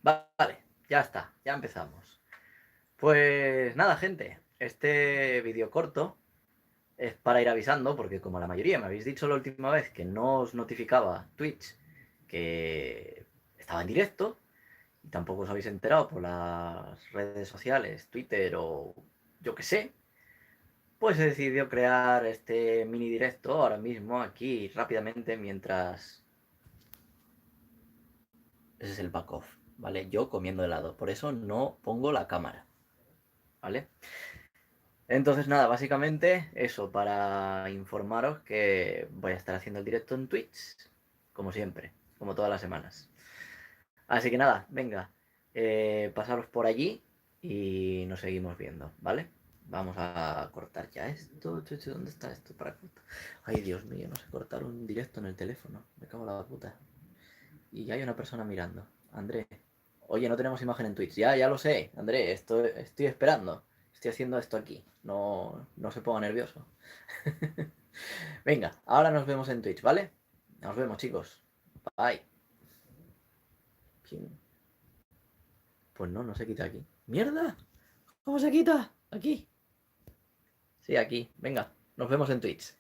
Vale, ya está, ya empezamos. Pues nada, gente, este vídeo corto es para ir avisando, porque como la mayoría me habéis dicho la última vez que no os notificaba Twitch que estaba en directo, y tampoco os habéis enterado por las redes sociales, Twitter o yo qué sé, pues he decidido crear este mini directo ahora mismo, aquí, rápidamente, mientras... Ese es el back off, ¿vale? Yo comiendo helado, por eso no pongo la cámara, ¿vale? Entonces, nada, básicamente eso, para informaros que voy a estar haciendo el directo en Twitch, como siempre, como todas las semanas. Así que nada, venga, pasaros por allí y nos seguimos viendo, ¿vale? Vamos a cortar ya esto. ¿Dónde está esto para cortar? Ay, Dios mío, no sé cortar un directo en el teléfono. Me cago en la puta. Y ya hay una persona mirando. André. Oye, no tenemos imagen en Twitch. Ya lo sé, André, estoy esperando. Estoy haciendo esto aquí. No se ponga nervioso. Venga, ahora nos vemos en Twitch, ¿vale? Nos vemos, chicos. Bye. ¿Quién? Pues no se quita aquí. ¡Mierda! ¿Cómo se quita? Aquí. Sí, aquí. Venga, nos vemos en Twitch.